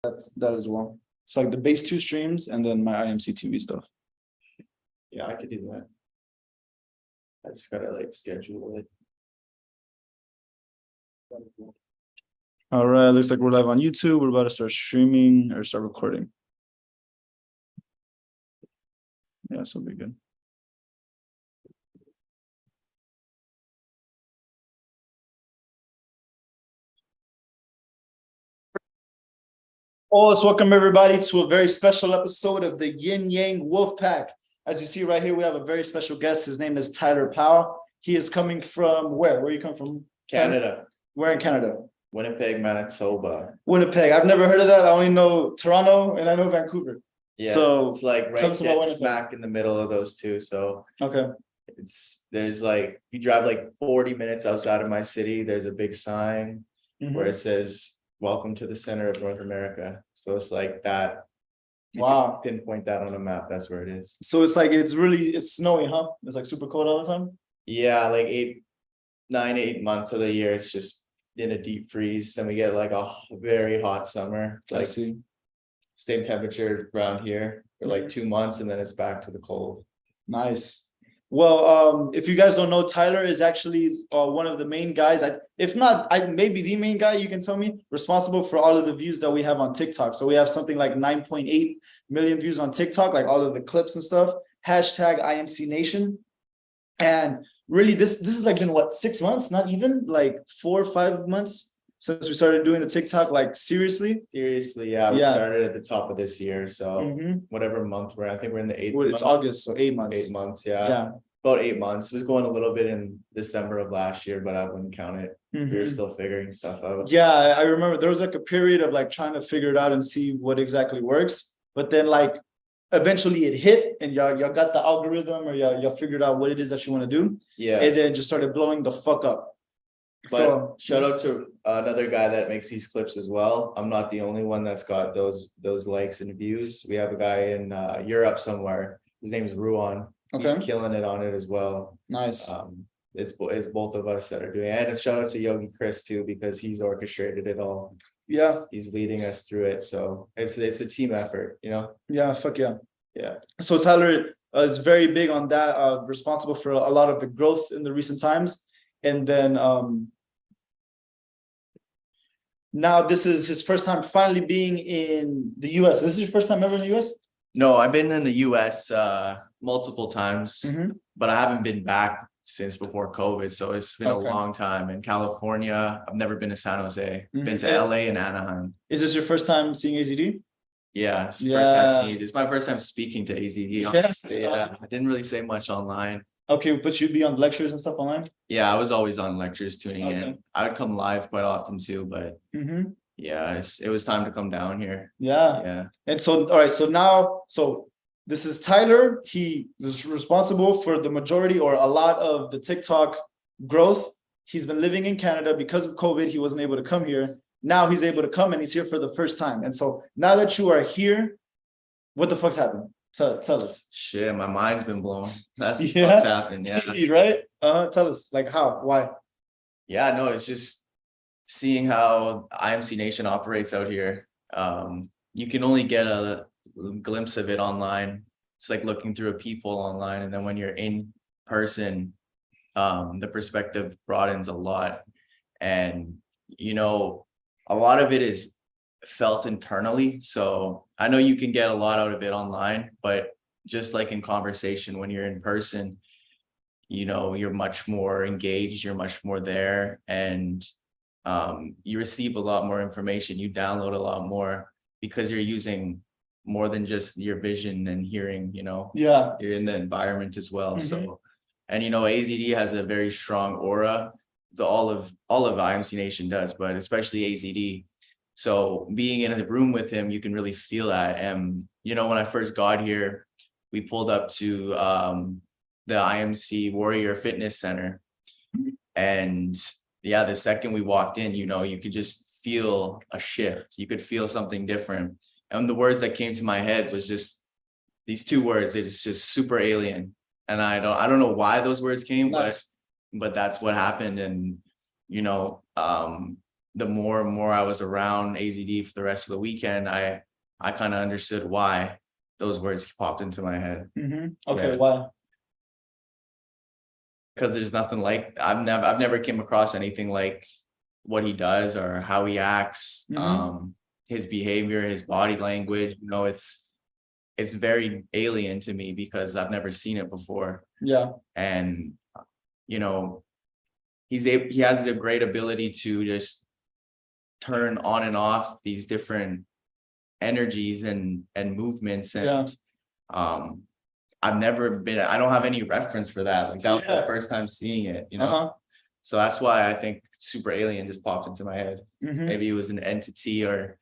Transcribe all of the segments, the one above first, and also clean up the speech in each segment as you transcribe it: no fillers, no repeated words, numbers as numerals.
that as well. So like the base 2 streams and then my IMC TV stuff. Yeah, I could do that. I just gotta like schedule it. All right, looks like we're live on YouTube. We're about to start streaming or start recording. Yeah, so be good. Oh, let's welcome everybody to a very special episode of the Yin Yang Wolf Pack. As you see right here, we have a very special guest. His name is Tyler Powell. He is coming from where? Where you come from? Canada. Where in Canada? Winnipeg, Manitoba. Winnipeg. I've never heard of that. I only know Toronto and I know Vancouver. Yeah, so it's like right smack in the middle of those two. So okay. There's like, you drive like 40 minutes outside of my city, there's a big sign where it says welcome to the center of North America. So it's like that. Wow. Pinpoint that on a map, that's where it is. So it's like it's snowy, huh? It's like super cold all the time. Yeah, like 8 months of the year it's just in a deep freeze. Then we get like a very hot summer. It's like, I see. Same temperature around here for like 2 months, and then it's back to the cold. Nice. Well, if you guys don't know, Tyler is actually one of the main guys. If not, maybe the main guy, you can tell me, responsible for all of the views that we have on TikTok. So we have something like 9.8 million views on TikTok, like all of the clips and stuff. Hashtag IMC Nation. And really, this is like been what, 6 months? Not even like 4 or 5 months since we started doing the TikTok, like seriously. Yeah. We started at the top of this year. So whatever month we're in, I think we're in the 8th month. It's August, so 8 months. 8 months, yeah. About 8 months. It was going a little bit in December of last year, but I wouldn't count it. We were still figuring stuff out. Yeah, I remember there was like a period of like trying to figure it out and see what exactly works. But then like eventually it hit and y'all got the algorithm, or y'all figured out what it is that you want to do. Yeah. And then just started blowing the fuck up. But so, shout out to another guy that makes these clips as well. I'm not the only one that's got those likes and views. We have a guy in Europe somewhere. His name is Ruan. Okay. He's killing it on it as well. Nice. It's both of us that are doing it. And a shout out to Yogi Chris too, because he's orchestrated it all. Yeah. He's leading us through it. So it's a team effort, you know? Yeah, fuck yeah. Yeah. So Tyler is very big on that, responsible for a lot of the growth in the recent times. And then now this is his first time finally being in the US. This is your first time ever in the US? No, I've been in the US multiple times, but I haven't been back since before COVID. So it's been a long time. In California, I've never been to San Jose. Been to LA and Anaheim. Is this your first time seeing AZD? Yeah, it's first time seeing it. It's my first time speaking to AZD, honestly. Yeah, I didn't really say much online. Okay, but you'd be on lectures and stuff online? Yeah, I was always on lectures tuning in. I would come live quite often too, but yeah, it was time to come down here. Yeah. And so, all right, so this is Tyler. He was responsible for the majority or a lot of the TikTok growth. He's been living in Canada because of COVID. He wasn't able to come here. Now he's able to come and he's here for the first time. And so now that you are here, what the fuck's happened? Tell us. Shit, my mind's been blown. That's what's happened. Yeah. Right? Tell us, like how, why? Yeah, no, it's just seeing how IMC Nation operates out here. You can only get a glimpse of it online. It's like looking through a peephole online, and then when you're in person, the perspective broadens a lot. And you know, a lot of it is felt internally. So I know you can get a lot out of it online, but just like in conversation, when you're in person, you know, you're much more engaged, you're much more there, and you receive a lot more information, you download a lot more because you're using more than just your vision and hearing, you know. Yeah, you're in the environment as well. So, and you know, AZD has a very strong aura. All of IMC Nation does, but especially AZD. So being in a room with him, you can really feel that. And, you know, when I first got here, we pulled up to the IMC Warrior Fitness Center. And yeah, the second we walked in, you know, you could just feel a shift. You could feel something different. And the words that came to my head was just these 2 words. It's just super alien. And I don't know why those words came, but that's what happened. And, you know, the more and more I was around AZD for the rest of the weekend, I kind of understood why those words popped into my head. Okay, Yeah. why? Because there's nothing like I've never came across anything like what he does or how he acts, his behavior, his body language. You know, it's very alien to me because I've never seen it before. Yeah. And you know, he has the great ability to just turn on and off these different energies and movements. And I don't have any reference for that. Like that was the first time seeing it, you know. So that's why I think super alien just popped into my head. Maybe it was an entity, or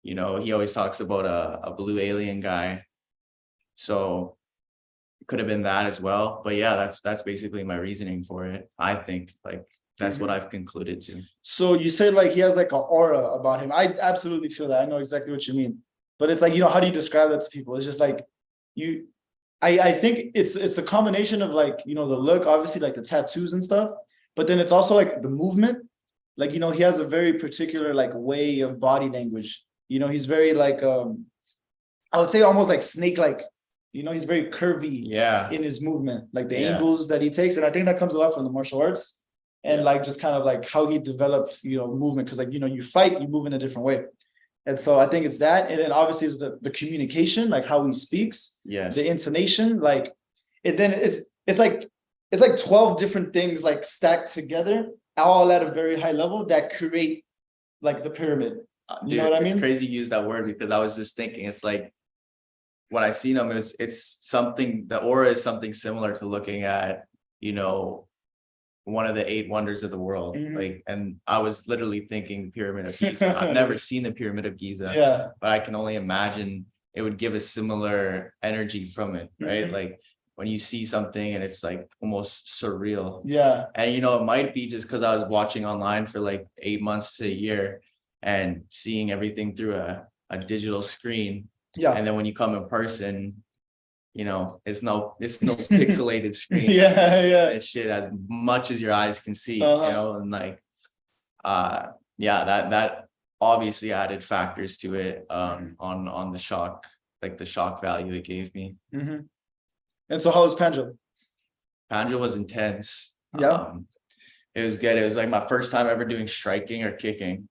you know, he always talks about a blue alien guy. So it could have been that as well. But yeah, that's basically my reasoning for it. I think like that's what I've concluded to. So you say like he has like an aura about him. I absolutely feel that. I know exactly what you mean. But it's like, you know, how do you describe that to people? It's just like I think it's a combination of like, you know, the look, obviously like the tattoos and stuff, but then it's also like the movement. Like, you know, he has a very particular like way of body language. You know, he's very like I would say almost like snake-like. You know, he's very curvy in his movement, like the angles that he takes. And I think that comes a lot from the martial arts and like just kind of like how he developed, you know, movement. Cause like, you know, you fight, you move in a different way. And so I think it's that. And then obviously it's the communication, like how he speaks, the intonation, like, and then it's like 12 different things like stacked together, all at a very high level that create like the pyramid. You know what I mean? It's crazy you use that word because I was just thinking, it's like, when I seen him, it's something, the aura is something similar to looking at, you know, one of the 8 wonders of the world. Like, and I was literally thinking the Pyramid of Giza. I've never seen the Pyramid of Giza, but I can only imagine it would give a similar energy from it, right? Like when you see something and it's like almost surreal. And you know, it might be just because I was watching online for like 8 months to a year and seeing everything through a digital screen. And then when you come in person, you know, it's no pixelated screen. It's shit as much as your eyes can see, you know, and like, that obviously added factors to it, on the shock, like the shock value it gave me. And so how was Panjo? Panjo was intense. It was good. It was like my first time ever doing striking or kicking.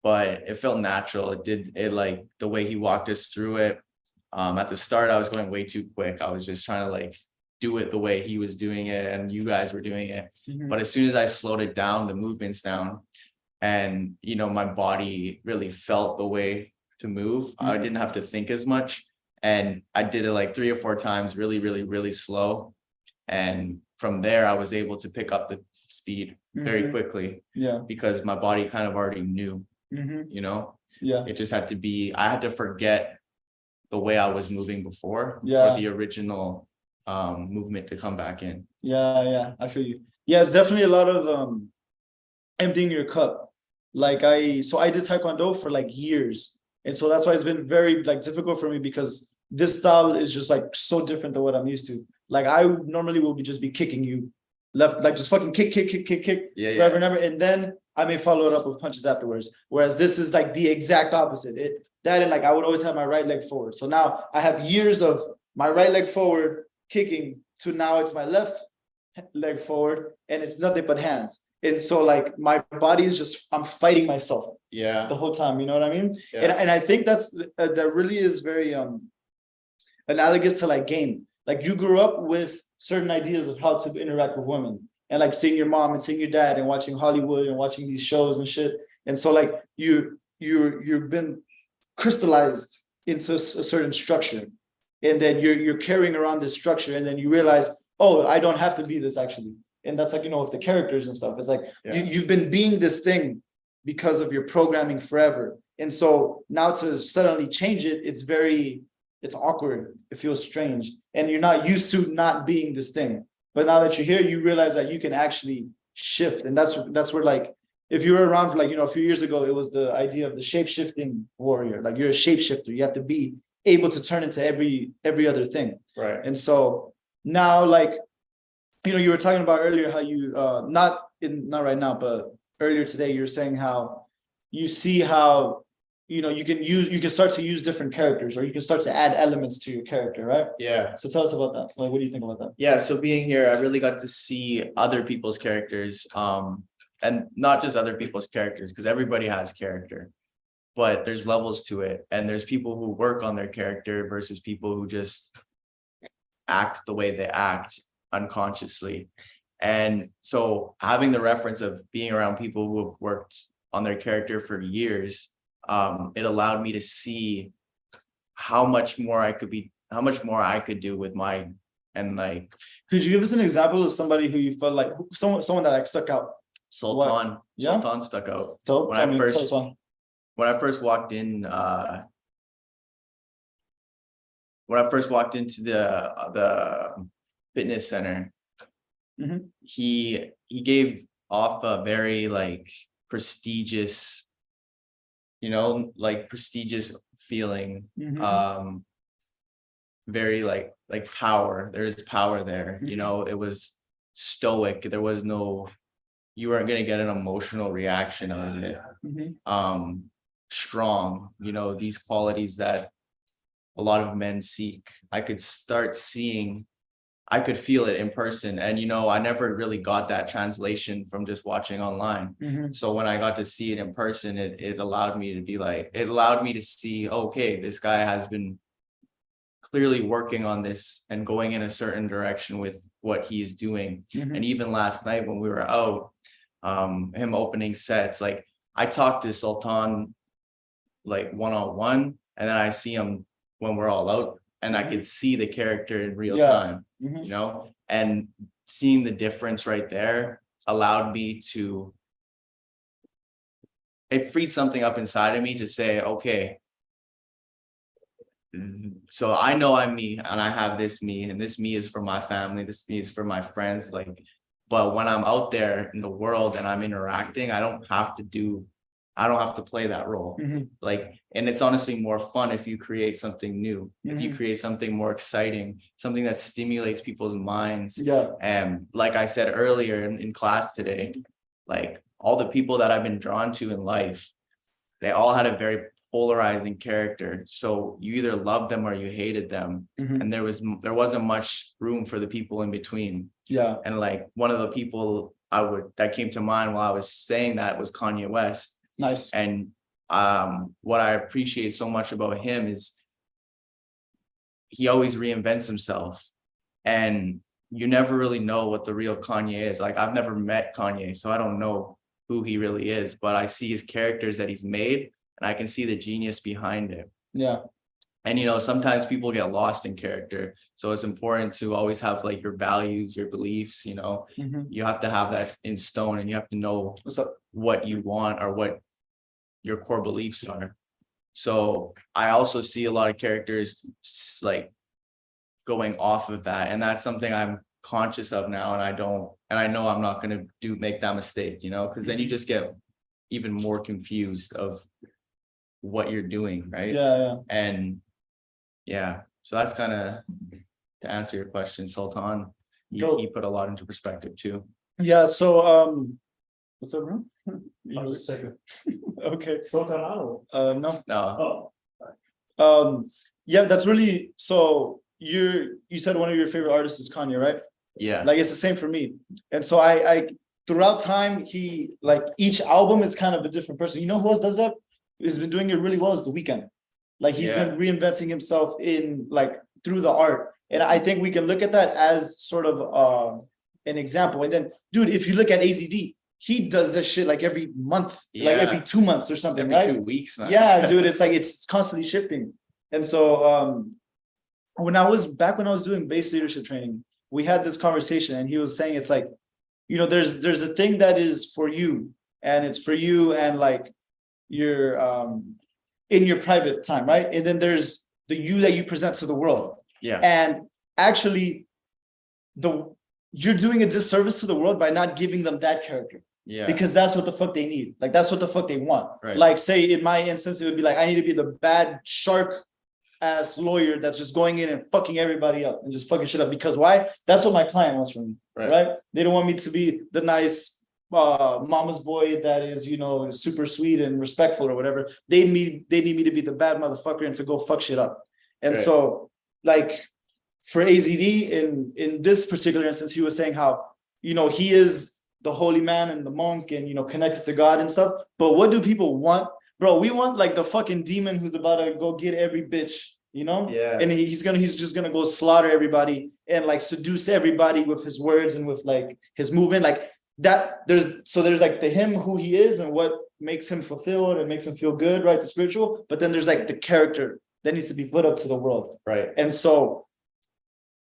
But it felt natural. It like the way he walked us through it. At the start, I was going way too quick. I was just trying to like do it the way he was doing it and you guys were doing it. But as soon as I slowed it down, the movement's down, and you know, my body really felt the way to move. I didn't have to think as much. And I did it like 3 or 4 times, really, really, really slow. And from there, I was able to pick up the speed very quickly. Because my body kind of already knew. You know, it just had to be, I had to forget the way I was moving before for the original movement to come back in. I feel you. It's definitely a lot of emptying your cup. Like I did Taekwondo for like years. And so that's why it's been very like difficult for me, because this style is just like so different than what I'm used to. Like I normally will just be kicking you left, like just fucking kick forever and ever. And then I may follow it up with punches afterwards. Whereas this is like the exact opposite. And like I would always have my right leg forward. So now I have years of my right leg forward kicking to now it's my left leg forward and it's nothing but hands. And so like my body is just, I'm fighting myself the whole time. You know what I mean? And I think that really is very analogous to like game. Like you grew up with certain ideas of how to interact with women, and like seeing your mom and seeing your dad and watching Hollywood and watching these shows and shit. And so like you've been crystallized into a certain structure, and then you're carrying around this structure, and then you realize, oh, I don't have to be this actually. And that's like, you know, with the characters and stuff, it's like you've been being this thing because of your programming forever. And so now to suddenly change it, it's awkward. It feels strange. And you're not used to not being this thing. But now that you're here, you realize that you can actually shift. And that's where, like, if you were around for like, you know, a few years ago, it was the idea of the shape-shifting warrior. Like you're a shapeshifter. You have to be able to turn into every other thing. Right. And so now, like, you know, you were talking about earlier how you not right now, but earlier today, you were saying how you see how, you can start to use different characters, or you can start to add elements to your character, right? Yeah. So tell us about that. Like, what do you think about that? Yeah, so being here, I really got to see other people's characters, and not just other people's characters, because everybody has character, but there's levels to it, and there's people who work on their character versus people who just act the way they act unconsciously. And so having the reference of being around people who have worked on their character for years, it allowed me to see how much more I could do with mine. And like, Could you give us an example of somebody who you felt like someone that like stuck out? Sultan. Yeah? Sultan stuck out. Dope. When I first- tell us one. When I first walked in, when I first walked into the fitness center, Mhm. he gave off a very like prestigious, like prestigious feeling. Mhm. Very like power. There is power there. It was stoic. There was no, you weren't gonna get an emotional reaction out of it. Mhm. Strong, these qualities that a lot of men seek. I could feel it in person. And I never really got that translation from just watching online. Mhm. So when I got to see it in person, it allowed me to see, okay, this guy has been clearly working on this and going in a certain direction with what he's doing. Mhm. And even last night when we were out, him opening sets, like I talked to Sultan like one-on-one, and then I see him when we're all out, and I could see the character in real time, Mhm. and seeing the difference right there allowed me to, it freed something up inside of me to say, okay, so I know I'm me, and I have this me, and this me is for my family, this me is for my friends, like, but when I'm out there in the world and I'm interacting, I don't have to play that role. Mhm. Like, and it's honestly more fun if you create something new, if you Mhm. create something more exciting, something that stimulates people's minds. Yeah. And like I said earlier in class today, like all the people that I've been drawn to in life, they all had a very polarizing character. So you either loved them or you hated them. Mhm. And there wasn't much room for the people in between. Yeah. And like one of the people that came to mind while I was saying that was Kanye West. Nice. And what I appreciate so much about him is he always reinvents himself, and you never really know what the real Kanye is. Like, I've never met Kanye, so I don't know who he really is, but I see his characters that he's made, and I can see the genius behind it. Yeah. And sometimes people get lost in character, so it's important to always have like your values, your beliefs. Mhm. You have to have that in stone, and you have to know What's up? what you want or what your core beliefs are. So I also see a lot of characters like going off of that, and that's something I'm conscious of now, and I know I'm not going to make that mistake, because then you just get even more confused of what you're doing, right? Yeah. And yeah, so that's kind of to answer your question. Sultan, he put a lot into perspective too. Yeah. So what's up, bro? I'll just take it. Okay. Sultan Alo. No. No, Oh, Yeah, that's really, so you said one of your favorite artists is Kanye, right? yeah, Like, it's the same for me. And so I throughout time, he, like, each album is kind of a different person. You know who else does that? He's been doing it really well is The Weeknd. Like, he's been reinventing himself in, like, through the art. And I think we can look at that as sort of an example. And then, dude, if you look at AZD, he does this shit like every month, like every 2 months or something, every right? 2 weeks now. Yeah, dude, it's like it's constantly shifting. And so when I was doing base leadership training, we had this conversation, and he was saying it's like, there's a thing that is for you, and it's for you, and like you're in your private time, right? And then there's the you that you present to the world. Yeah. And actually you're doing a disservice to the world by not giving them that character. Yeah. Because that's what the fuck they need. Like, that's what the fuck they want. Right. Like, say in my instance, it would be like, I need to be the bad shark ass lawyer that's just going in and fucking everybody up and just fucking shit up. Because why? That's what my client wants from me. Right? They don't want me to be the nice mama's boy that is, you know, super sweet and respectful or whatever. They need me to be the bad motherfucker and to go fuck shit up. And Right. so, like, for AZD in this particular instance, he was saying how, you know, he is the holy man and the monk and, you know, connected to God and stuff. But what do people want? Bro, we want like the fucking demon who's about to go get every bitch, you know? Yeah. And he's just gonna go slaughter everybody and like seduce everybody with his words and with like his movement. Like that, there's like the him who he is and what makes him fulfilled and makes him feel good, right? The spiritual, but then there's like the character that needs to be put up to the world. Right. And so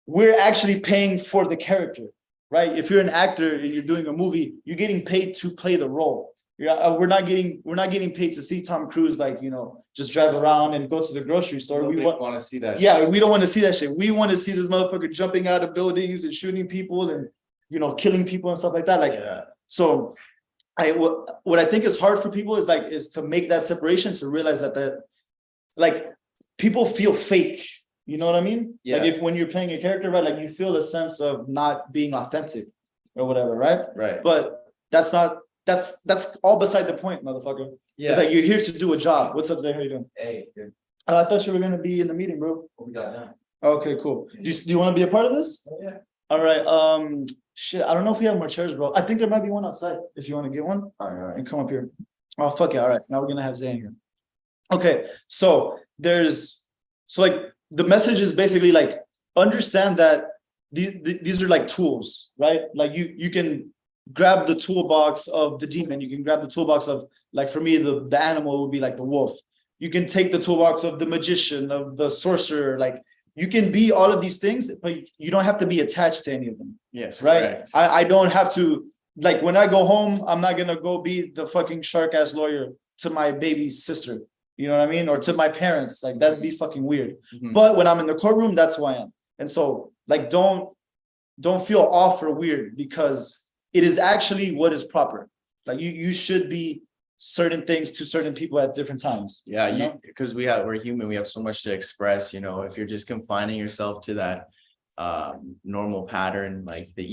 we're actually paying for the character, right? If you're an actor and you're doing a movie, you're getting paid to play the role. We're not getting paid to see Tom Cruise, like, you know, just drive around and go to the grocery store. We want to see that. Yeah, we don't want to see that shit. We want to see this motherfucker jumping out of buildings and shooting people and, you know, killing people and stuff like that. Like, Yeah. so what I think is hard for people is to make that separation, to realize that like people feel fake. You know what I mean? Yeah. Like when you're playing a character, right? Like you feel a sense of not being authentic or whatever, right? Right. But that's all beside the point, motherfucker. Yeah. It's like you're here to do a job. What's up, Zay? How you doing? Hey, good. I thought you were gonna be in the meeting, bro. What we got now? Okay, cool. Do you want to be a part of this? Yeah. All right. Shit. I don't know if we have more chairs, bro. I think there might be one outside. If you want to get one, All right. and come up here. Oh fuck it. All right. Now we're gonna have Zay in here. Okay. So like the message is basically like understand that these are like tools, right? Like you can grab the toolbox of the demon. You can grab the toolbox of, like, for me, the animal would be like the wolf. You can take the toolbox of the magician, of the sorcerer. Like you can be all of these things, but you don't have to be attached to any of them. Yes. Right. Correct. I don't have to, like, when I go home, I'm not gonna go be the fucking shark ass lawyer to my baby's sister. You know what I mean? Or to my parents. Like that'd be fucking weird. Mhm. But when I'm in the courtroom, that's who I am. And so, like, don't feel off or weird, because it is actually what is proper. Like you should be certain things to certain people at different times. Yeah, you know? because we're human, we have so much to express, you know. If you're just confining yourself to that normal pattern, like the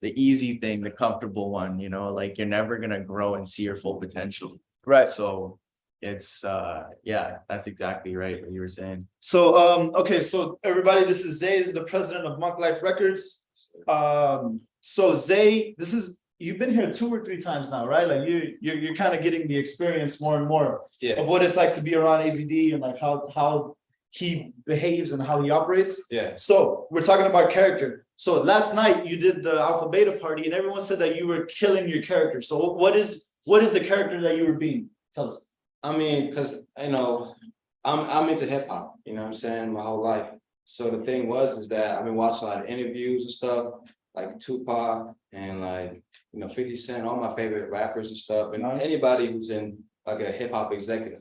easy thing, the comfortable one, you know, like you're never gonna grow and see your full potential. Right. So it's yeah, that's exactly right what you were saying. So okay, so everybody, this is Zay, this is the president of Monk Life Records. So Zay, you've been here 2 or 3 times now, right? Like you're kind of getting the experience more and more of what it's like to be around AZD and like how he behaves and how he operates. Yeah. So we're talking about character. So last night you did the Alpha Beta party and everyone said that you were killing your character. So what is the character that you were being? Tell us. I mean, because, you know, I'm into hip hop, you know what I'm saying, my whole life. So the thing is that I've been watching a lot of interviews and stuff, like Tupac and like, you know, 50 Cent, all my favorite rappers and stuff, and Nice. anybody who's in like a hip hop executive.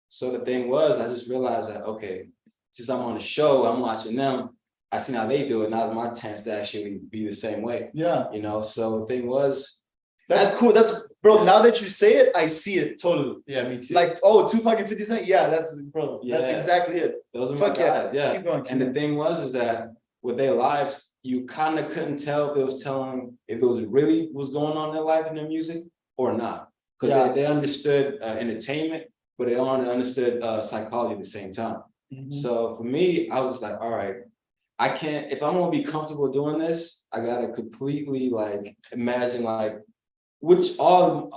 So the thing was, I just realized that, okay, since I'm on the show, I'm watching them, I seen how they do it. Now it's my chance to actually be the same way, Yeah. you know? So the thing was, That's cool. Bro, now that you say it, I see it totally. yeah, me too. Like, oh, Tupac and 50 Cent? Yeah, that's Yeah. exactly it. Those are Fuck my guys, yeah. Keep going. And the thing is that with their lives, you kind of couldn't tell if it was really was going on in their life and their music or not. Because Yeah. they understood entertainment, but they only understood psychology at the same time. Mhm. So for me, I was just like, all right, I can't, if I'm gonna be comfortable doing this, I gotta completely like imagine like, which all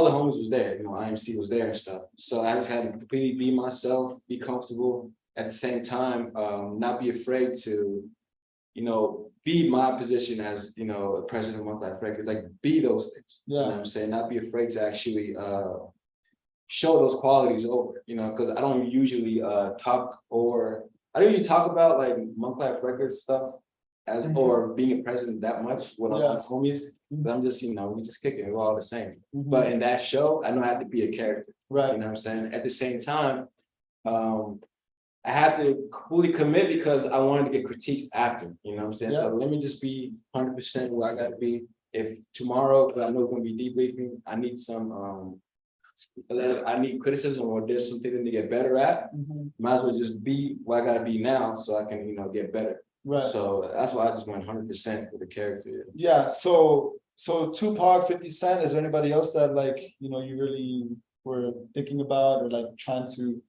the homies was there, you know, IMC was there and stuff. So I just had to completely be myself, be comfortable at the same time, not be afraid to, you know, be my position as, you know, a president of Monk Life Records, like be those things. Yeah. You know what I'm saying? Not be afraid to actually show those qualities over, you know, because I don't usually talk about like Monk Life Records stuff as or being a president that much with all my homies. But I'm just, you know, we just kicking it, we're all the same. But in that show, I know I have to be a character. Right. You know what I'm saying? At the same time, I had to fully commit because I wanted to get critiques after, you know what I'm saying? So let me just be 100% where I gotta be. If tomorrow, because I know it's gonna be debriefing, I need some I need criticism or there's something to get better at, might as well just be where I gotta be now so I can, you know, get better. Right. So that's why I just went 100% with the character. Yeah. So So Tupac, 50 Cent, is there anybody else that like, you really were thinking about or like trying to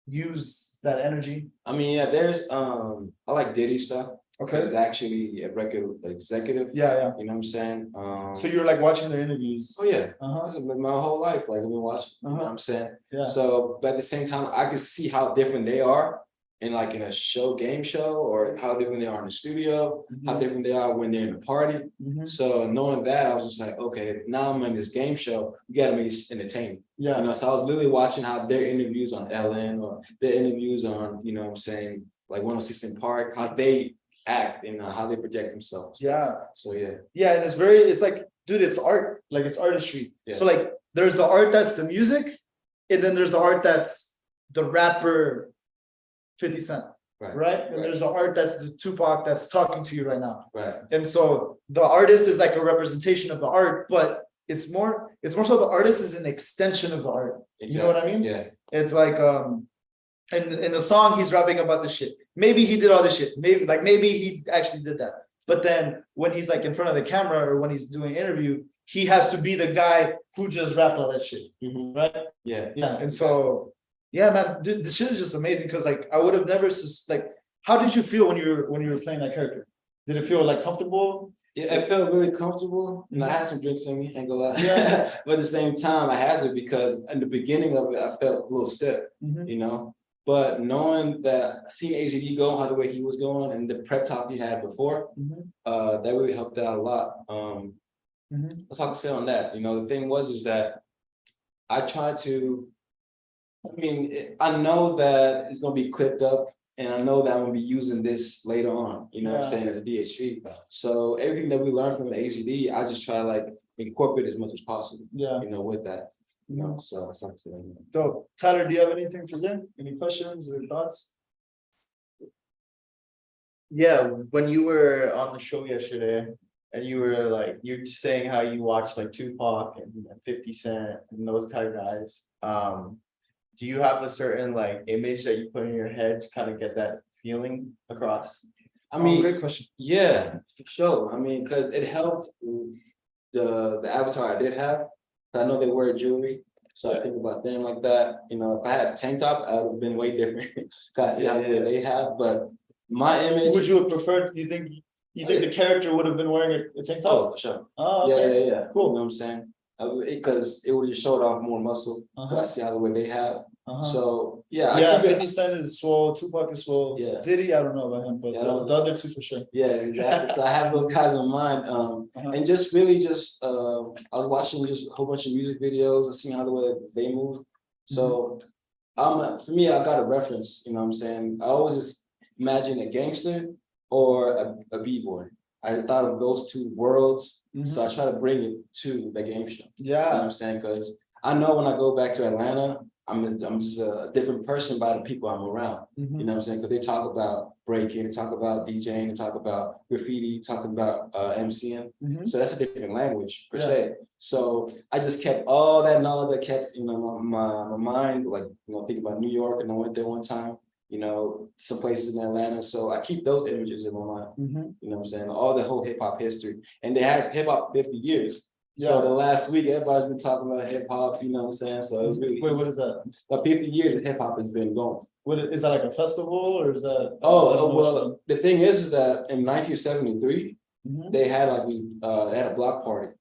use that energy? I mean, yeah, there's I like Diddy stuff. Okay. He's actually a record executive. Yeah. You know what I'm saying? So you're like watching their interviews. Oh yeah. Uh-huh. My whole life, like I've been watching, you know what I'm saying? Yeah. So, but at the same time, I can see how different they are in like in a game show, or how different they are in the studio, how different they are when they're in the party. So knowing that, I was just like, okay, now I'm in this game show, you gotta make it entertaining. Yeah. You know, so I was literally watching how their interviews on Ellen or their interviews on, you know what I'm saying, like 106 in Park, how they act and how they project themselves. Yeah. So yeah. Yeah, and it's like, dude, it's art. Like it's artistry. Yeah. So like there's the art that's the music, and then there's the art that's the rapper 50 Cent. Right? And there's the art that's the Tupac that's talking to you right now. Right. And so the artist is like a representation of the art, but it's more so the artist is an extension of the art. Exactly. You know what I mean? Yeah. It's like in the song he's rapping about this shit. Maybe he did all this shit. Maybe he actually did that. But then when he's like in front of the camera or when he's doing an interview, he has to be the guy who just rapped all that shit. Right? Yeah. Yeah. And so yeah, man, dude, this shit is just amazing because like I would have never how did you feel when you were playing that character? Did it feel like comfortable? Yeah, it felt really comfortable. And I had some drinks in me, ain't gonna lie. Yeah. But at the same time, I had to, because in the beginning of it, I felt a little stiff, you know. But knowing that, seeing AZD go how the way he was going and the prep talk he had before, that really helped out a lot. That's all I can say on that. You know, the thing is that I tried to, I know that it's gonna be clipped up, and I know that I'm gonna be using this later on, you know what I'm saying, as a DHP. So everything that we learned from the AZD, I just try to like incorporate as much as possible, you know, with that. You know, so that's something. So Tyler, do you have anything for them? Any questions or thoughts? Yeah, when you were on the show yesterday and you were like, you're saying how you watched like Tupac and 50 Cent and those type of guys. Do you have a certain like image that you put in your head to kind of get that feeling across? I mean, great question. Yeah, for sure. I mean, because it helped the avatar I did have. I know they wear jewelry, so I think about them like that. You know, if I had a tank top, I would have been way different. Because they have, but my image. Would you have preferred? You think the character would have been wearing a tank top? Oh, for sure. Oh, okay. Yeah. Cool. You know what I'm saying? Because it would just showed off more muscle. I see how the way they have. So yeah, 50 Cent is swole, Tupac is swole. Yeah. Diddy, I don't know about him, but the other two for sure. Yeah, exactly. So I have those guys in mind. And just really I was watching just a whole bunch of music videos and seeing how the way they move. So for me, I got a reference, you know what I'm saying? I always just imagine a gangster or a b-boy. I thought of those two worlds. So I try to bring it to the game show. Yeah. You know what I'm saying? Because I know when I go back to Atlanta, I'm just a different person by the people I'm around. You know what I'm saying? Because they talk about breaking, they talk about DJing, they talk about graffiti, talking about MCing. So that's a different language per se. So I just kept all that knowledge. I kept, you know, my mind, like, you know, thinking about New York, and I went there one time, you know, some places in Atlanta. So I keep those images in my mind. You know what I'm saying? All the whole hip hop history. And they have hip hop 50 years. So the last week, everybody's been talking about hip hop, you know what I'm saying? So it's really. Wait, what is that? About 50 years of hip hop has been going. Is that like a festival or is that? Well, the thing is that in 1973, they had they had a block party.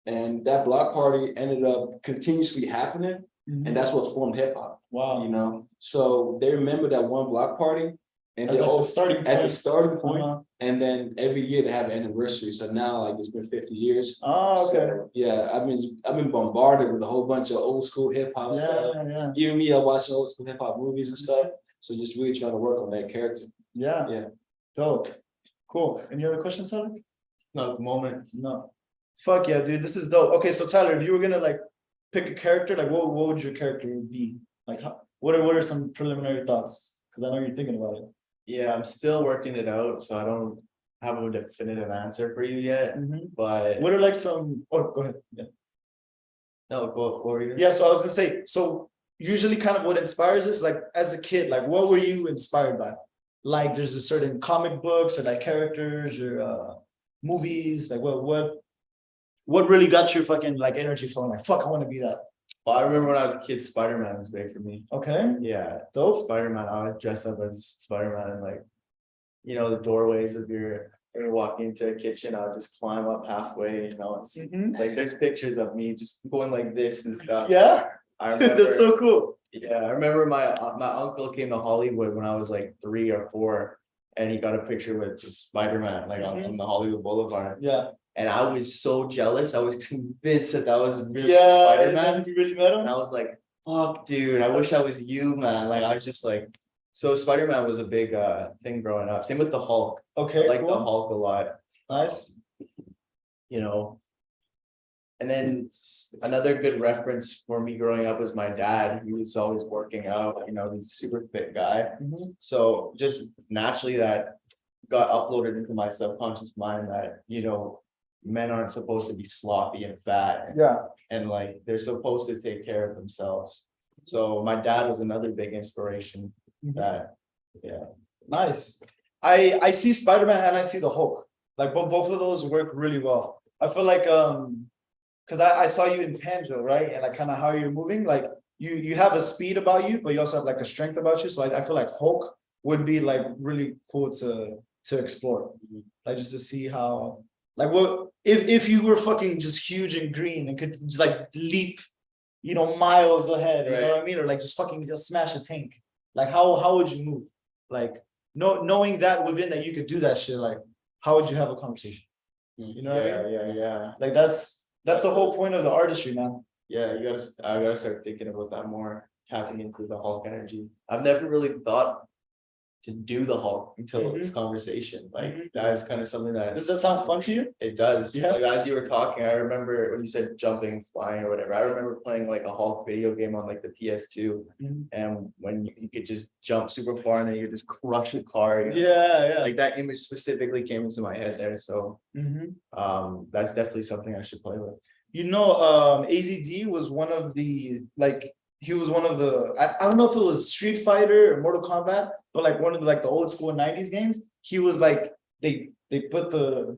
And that block party ended up continuously happening. And that's what formed hip hop. Wow. You know, so they remember that one block party. And as they like the starting point. And then every year they have an anniversary. So now like it's been 50 years. Oh, okay. So, yeah, I've been bombarded with a whole bunch of old school hip hop stuff. Even me, I watch old school hip hop movies and stuff. So just really trying to work on that character. Yeah. Dope. Cool. Any other questions, Tyler? Not at the moment. No. Fuck yeah, dude. This is dope. Okay, so Tyler, if you were gonna like pick a character, like what would your character be? Like what are some preliminary thoughts? Because I know you're thinking about it. Yeah, I'm still working it out, so I don't have a definitive answer for you yet. But what are like some? Oh, go ahead. Yeah. No, go for you. Yeah, so I was gonna say, so usually kind of what inspires us, like as a kid, like what were you inspired by? Like there's a certain comic books or like characters or movies, like what what really got your fucking like energy flowing? Like, fuck, I want to be that. Well, I remember when I was a kid, Spider-Man was big for me. Okay. Yeah, Dope. Spider-Man. I was dressed up as Spider-Man and like, the doorways of when you're walking into a kitchen, I would just climb up halfway, it's Mhm. like there's pictures of me just going like this and stuff. Yeah. I remember. That's so cool. Yeah, I remember my uncle came to Hollywood when I was like 3 or 4, and he got a picture with Spider-Man like on the Hollywood Boulevard. Yeah. And I was so jealous. I was convinced that was really Yeah. Spider-Man. You really met And him? I was like, fuck, dude, I wish I was you, man. Like, I was just like, so Spider-Man was a big thing growing up. Same with the Hulk. Okay. I like the Cool. Hulk a lot, Nice. And then another good reference for me growing up was my dad. He was always working out, he's a super fit guy. Mhm. So just naturally that got uploaded into my subconscious mind that, men aren't supposed to be sloppy and fat. Yeah. And like they're supposed to take care of themselves. So my dad was another big inspiration that, yeah. Nice. I see Spider-Man and I see the Hulk. Like both of those work really well. I feel like because I saw you in Pangea, right? And like kind of how you're moving, like you have a speed about you, but you also have like a strength about you. So I feel like Hulk would be like really cool to explore. Like just to see how like what if you were fucking just huge and green and could just like leap, miles ahead, you know what I mean? Or like just fucking just smash a tank. Like how would you move? Like knowing that within that you could do that shit, like how would you have a conversation? You know what I mean? Yeah. Like that's the whole point of the artistry, man. Yeah, I gotta start thinking about that more, tapping into the Hulk energy. I've never really thought to do the Hulk until this conversation. Like that is kind of something that Does that sound fun to you? it does. Yeah. Like as you were talking, I remember when you said jumping, flying, or whatever. I remember playing like a Hulk video game on like the PS2, and when you could just jump super far and then you just crush a car. Yeah. Like that image specifically came into my head there. So that's definitely something I should play with. AZD was one of the he was one of the I don't know if it was Street Fighter or Mortal Kombat, but like one of the old school 90s games. He was like they put the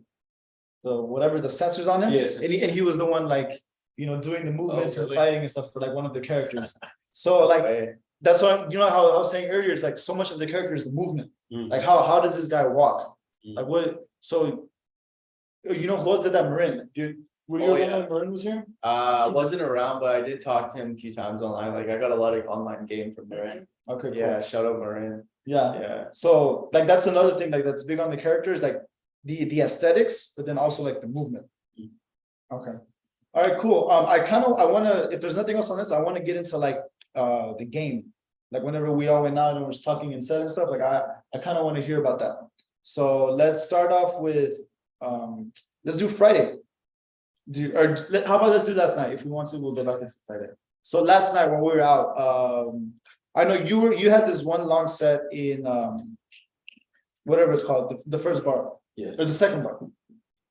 whatever the sensors on him. Yes. And he was the one doing the movements and really? fighting and stuff for like one of the characters. So like that's what how I was saying earlier, it's like so much of the character is the movement. Like how does this guy walk? Like what so who else did that Marin? Were you around when Marin was here? I wasn't around, but I did talk to him a few times online. Like I got a lot of online game from Marin. Okay, cool. Yeah, shout out Marin. Yeah. So like that's another thing that's big on the characters, like the aesthetics, but then also like the movement. Okay. All right, cool. I wanna, if there's nothing else on this, I want to get into like the game. Like whenever we all went out and was talking and said and stuff, like I kind of want to hear about that. So let's start off with let's do Friday. How about let's do last night? If we want to, we'll go back into Friday. So last night when we were out, I know you had this one long set in whatever it's called, the first bar. Yeah. Or the second bar.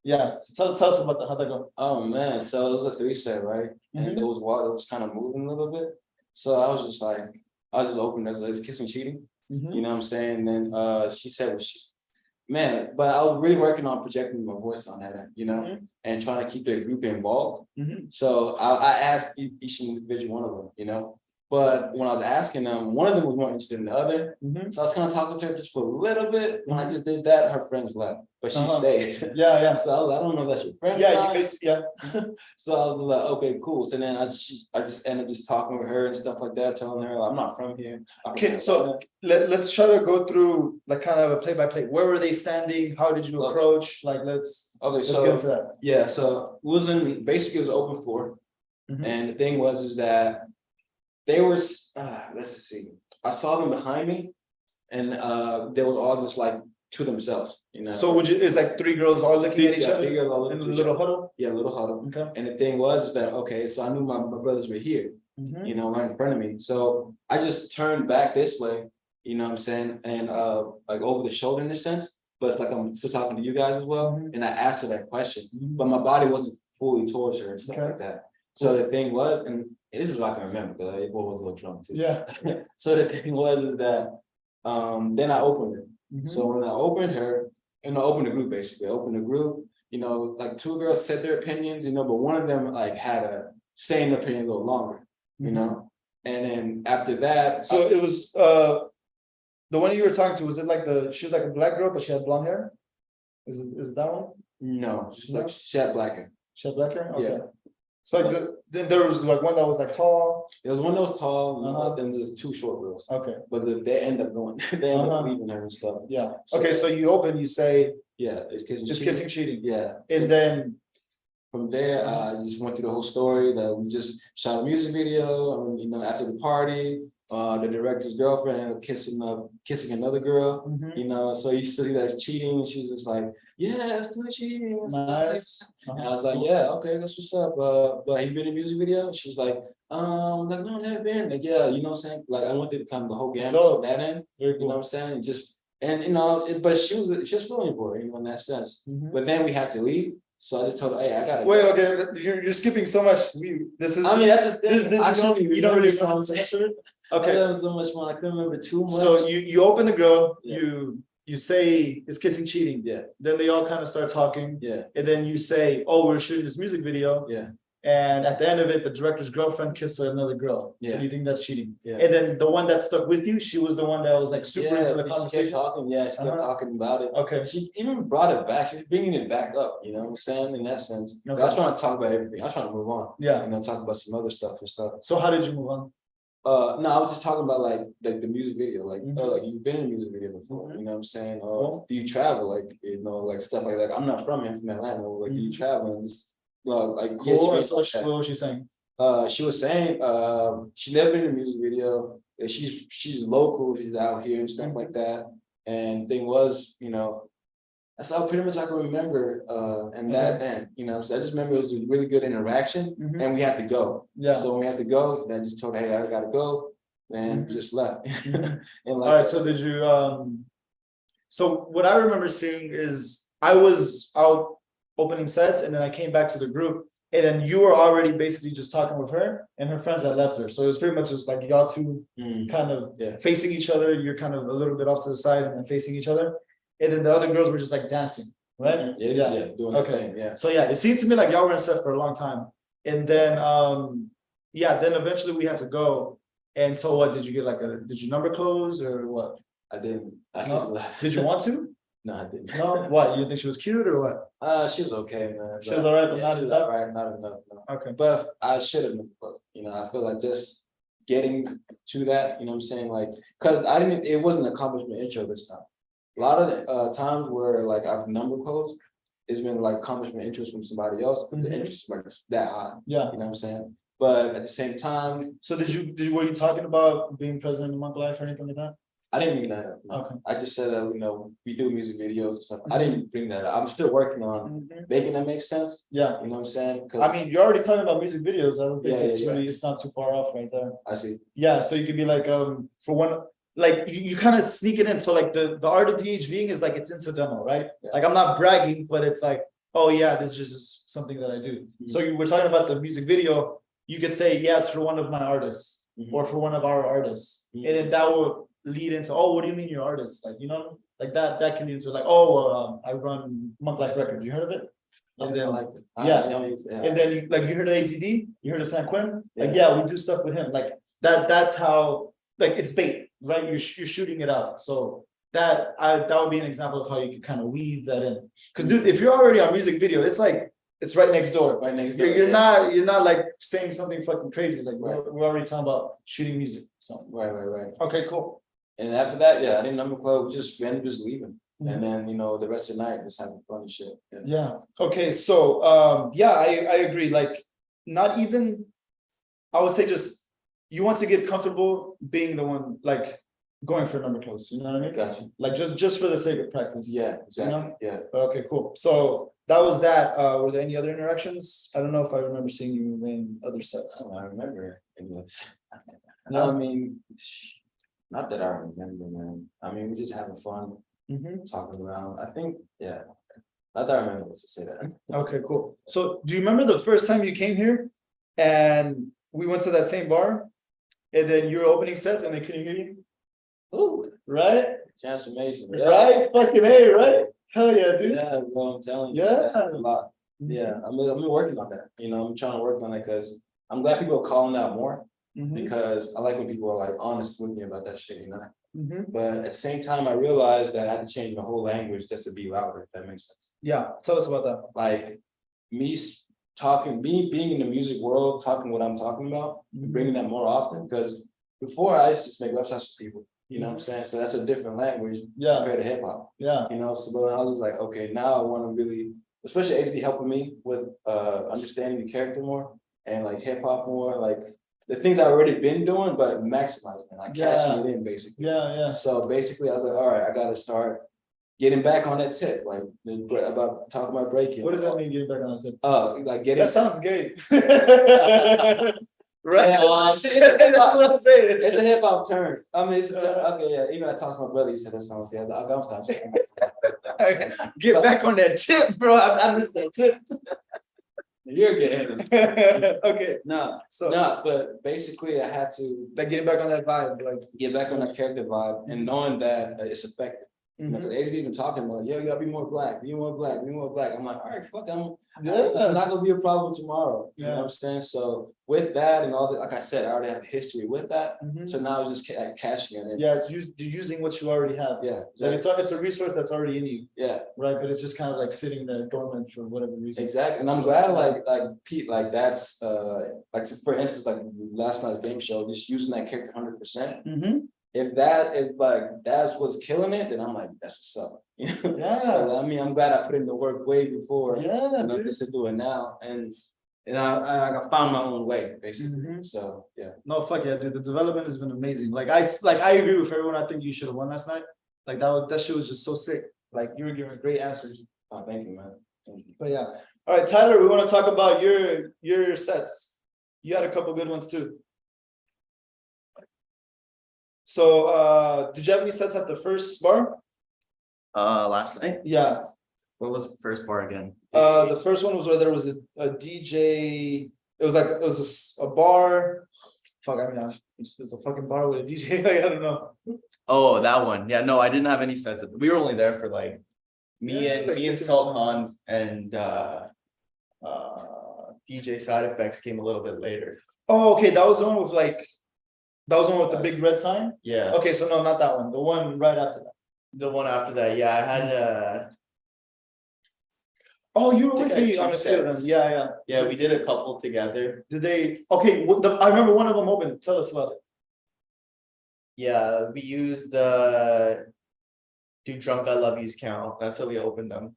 Yeah. So tell us about that. How'd that go? Oh man, so it was a 3-set, right? And it was kind of moving a little bit. So I was just open as it's kissing cheating. You know what I'm saying? And then she said but I was really working on projecting my voice on that, and trying to keep the group involved. So I asked each individual one of them, but when I was asking them, one of them was more interested in the other. So I was kind of talking to her just for a little bit. When I just did that, her friends left, but she stayed. Yeah. So I was like, I don't know if that's your friend. Yeah. So I was like, okay, cool. So then I just ended up just talking with her and stuff like that, telling her I'm not from here. Okay, so let's try to go through like kind of a play-by-play. Where were they standing? How did you approach? Like let's get into that. Yeah, so it was open floor. And the thing is that they were let's see. I saw them behind me, and they were all just like to themselves, So it's like 3 girls all looking at each other in a little huddle? Yeah, a little huddle. Okay. And the thing is that so I knew my brothers were here, right in front of me. So I just turned back this way, you know what I'm saying, and like over the shoulder in a sense, but it's like I'm still talking to you guys as well. And I asked her that question, but my body wasn't fully towards her and stuff like that. So the thing was, and this is what I can remember because I was a little drunk too. Yeah. So the thing is that then I opened it. So when I opened her, and I opened the group basically, you know, like two girls said their opinions, you know, but one of them like had a saying their opinion a little longer, you know. And then after that, So it was the one you were talking to, was it like she was like a black girl, but she had blonde hair? Is it that one? no, just No? like she had black hair. She had black hair? Okay. Yeah. So like then there was like one that was like tall. There was one that was tall, Uh-huh. then there's two short girls. Okay. But they end up going, they end Uh-huh. up leaving her and stuff. Yeah. So- Okay, so you open, you say Yeah, it's kissing. just cheating. kissing cheating. Yeah. And then From there, I just went through the whole story that we just shot a music video. And, you know, after the party, the director's girlfriend ended up kissing another girl. Mhm. You know, so you see that's cheating. And she's just like, "Yeah, it's still cheating." It's still Nice. And I was like, "Yeah, okay, that's what's up." But he been in a music video. She's like, like no, never been. Like, yeah, you know what I'm saying? Like I went through kind of the whole gamut Dope. of that end. Very You know cool. what I'm saying? And just and you know, but she was feeling for it, you know, in that sense. Mhm. But then we had to leave. So I just told her, "Hey, I gotta." Wait, okay, you're skipping so much. This is I mean, that's the thing. this I you shouldn't don't really remember remember so so much. much of it? Okay. Okay, That was so much fun. I couldn't remember too much. so you open the girl, Yeah. you say it's kissing cheating. Yeah, Then they all kind of start talking, yeah, and then you say, "Oh, we're shooting this music video." yeah, And at the end of it, the director's girlfriend kissed another girl. So Yeah. you think that's cheating? yeah. And then the one that stuck with you, she was the one that was like super into the She kept conversation. talking. Yeah, she kept Uh-huh. talking about it. Okay. She even brought it back. She's bringing it back up. You know what I'm saying? In that sense, I was Okay. trying to talk about everything. I was trying to move on. Yeah. You know, talk about some other stuff and stuff. So how did you move on? No, I was just talking about like the music video, like Mhm. like you've been in a music video before, Mhm. you know what I'm saying? Cool. Do you travel, like you know, like stuff like that? I'm not from here, I'm from Atlanta. Like, do you travel and just like Mm-hmm. Cool. get So what was she saying? She was saying she never been in a music video. That she's local, she's out here and stuff like that. And thing was, you know, that's all pretty much I can remember. And that and you know, so I just remember it was a really good interaction, Mhm. and we had to go. Yeah. So when we had to go, then I just told her, "Hey, I gotta go," and Mhm. just left. Mhm. And like, All right. So did you so what I remember seeing is I was out opening sets and then I came back to the group. And then you were already basically just talking with her and her friends had left her. So it was pretty much just like y'all two kind of Yeah. facing each other. You're kind of a little bit off to the side and then facing each other. And then the other girls were just like dancing, right? yeah, doing that Okay. thing, yeah. So yeah, it seemed to me like y'all were in set for a long time. And then then eventually we had to go. And so what did you get did your number close or what? I didn't. I No? just left. Did you want to? No, I didn't. No? What? You think she was cute or what? She was okay, man. She was alright, but yeah, not she was enough? alright, not enough. No. Okay. But I should have been, you know, I feel like just getting to that, you know what I'm saying? Like, cause it wasn't accomplishment intro this time. A lot of times where like I've number closed, it's been like accomplishment interest from somebody else, but the Mhm. interest is like that high, Yeah. you know what I'm saying? But at the same time, So were you talking about being president of Monk Life or anything like that? I didn't bring that up. No. Okay. I just said that, you know, we do music videos and stuff. I didn't bring that up. I'm still working on making that make sense. Yeah. You know what I'm saying? 'Cause I mean, you're already talking about music videos. I don't think Yeah, it's yeah, really, it's not too far off right there. I see. Yeah, so you could be like, for one, like you kind of sneak it in. So like the art of DHVing is like it's incidental, right? Yeah. Like I'm not bragging, but it's like, oh yeah, this is just something that I do. So you were talking about the music video, you could say, yeah, it's for one of my artists or for one of our artists. And then that will lead into, oh, what do you mean you're artist? Like, you know, like that can lead into like, oh, I run Monk Life Records. You heard of it? And then, I like it. yeah. Yeah. and then you heard of AZD? You heard of San Quinn? Like, Yeah. yeah, we do stuff with him. Like that's how, like it's bait, right? You're shooting it out. So that would be an example of how you could kind of weave that in. Because dude, if you're already on music video, it's like it's right next door. Right next door. You're not like saying something fucking crazy. It's like we're already talking about shooting music. So Right. okay, cool. And after that, yeah, I didn't number club, just random just leaving. Mhm. And then, you know, the rest of the night just having fun and shit. Yeah. Yeah. Okay. So I agree. Like not even I would say just you want to get comfortable being the one like going for number close. You know what I mean? Gotcha. Like just for the sake of practice. Yeah, exactly. know? Yeah. Okay, cool. So that was that. Were there any other interactions? I don't know if I remember seeing you in other sets. I remember any of this. No? I mean, not that I remember, man. I mean, we're just having fun, Mhm. talking around. I think, yeah. Not that I remember, let's just say that. Okay, cool. So do you remember the first time you came here and we went to that same bar and then you were opening sets and they couldn't hear you? Ooh, Right? transformation. Right? Fucking A, right? Hell yeah, dude. Yeah, bro, I'm telling you. Yeah. That's a lot. Yeah, I'm working on that. You know, I'm trying to work on it because I'm glad people are calling out more Mhm. because I like when people are like honest with me about that shit, you know. Mhm. But at the same time, I realized that I had to change the whole language just to be louder, if that makes sense. Yeah, tell us about that. Like talking, being in the music world, talking what I'm talking about, bringing that more often. Because before I used to just make websites for people, you know what I'm saying? So that's a different language Yeah, compared to hip hop. yeah, You know, so but I was like, okay, now I want to really, especially HD helping me with understanding the character more and like hip hop more, like the things I've already been doing, but maximizing it, like cashing it in basically. yeah. So basically, I was like, all right, I gotta start getting back on that tip, like about talking about breaking. What does that mean, getting back on the tip? Like getting. That sounds gay. Right? Yeah, That's what I'm saying. It's a hip hop term. I mean, it's a term. Okay, yeah. Even I talked to my brother, he said that sounds good. I'm stop saying that. Get back on that tip, bro. I missed that tip. You're getting Okay, no, so but basically, I had to like getting back on that vibe, like get back on that character vibe and knowing that it's effective. You know, mhm. because AZ even talking about, yo, you gotta be more black, be more black, be more black. I'm like, all right, fuck, Yeah. it's not gonna be a problem tomorrow. You know Yeah. what I'm saying? So with that and all that, like I said, I already have a history with that. Mhm. So now it's just cashing it in. Yeah, it's you're using what you already have. Yeah. Like it's a resource that's already in you, Yeah. right? But it's just kind of like sitting there dormant for whatever reason. Exactly. And I'm So, glad yeah. like Pete, like that's like for instance, like last night's game show, just using that character 100%. Mhm. If like that's what's killing it, then I'm like, that's what's up. You know? Yeah. I mean, I'm glad I put in the work way before. Yeah, You know, dude. just to do it now. And I found my own way, basically. Mhm. So yeah. No, fuck yeah, dude. The development has been amazing. Like I agree with everyone. I think you should have won last night. Like that shit was just so sick. Like you were giving great answers. Oh, thank you, man. Thank you. But yeah. All right, Tyler, we want to talk about your sets. You had a couple good ones too. So did you have any sets at the first bar? Last night, Yeah. what was the first bar again? The first one was where there was a DJ. It was like it was a bar. Fuck, I mean, it's a fucking bar with a DJ. Like, I don't know. Oh, that one. Yeah, no, I didn't have any sets. We were only there for like me Yeah, it was like and 15 Sultan and DJ Side Effects came a little bit later. Oh, okay, that was the one with like, that was the one with the big red sign. Yeah. Okay, so no, not that one. The one right after that. The one after that, yeah, I had Oh, you were Did with like me two on a few of them. sets. Yeah. yeah, we did a couple together. Did they? Okay, I remember one of them open. Tell us about it. Yeah, we used Do Drunk I Love You's count. That's how we opened them.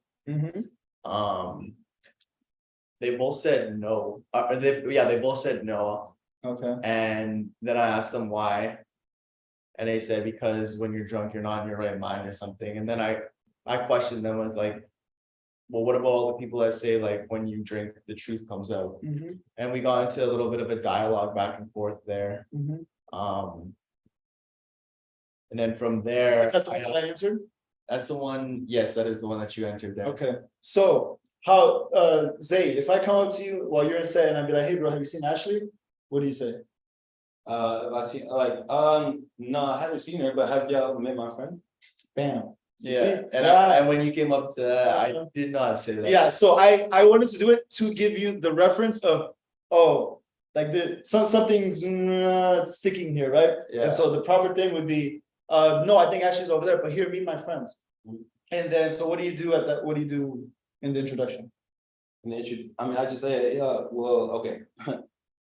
They both said no. They both said no. Okay. And then I asked them why. And they said because when you're drunk, you're not in your right mind or something. And then I questioned them with like, well, what about all the people that say like when you drink, the truth comes out? And we got into a little bit of a dialogue back and forth there. And then from there, Is that the one that I answered? that's the one. Yes, that is the one that you entered there. Okay. So how Zay, if I come up to you while you're in set and I'd be like, hey bro, have you seen Ashley? What do you say? Have I seen no, I haven't seen her, but have y'all met my friend? Bam. You Yeah, see? and when you came up to that, I did not say that. Yeah, so I wanted to do it to give you the reference of, oh, like something's sticking here, right? Yeah. And so the proper thing would be, no, I think Ashley's over there, but here, meet my friends. And then, so what do you do at that? What do you do in the introduction? And then I just say, yeah, well, okay.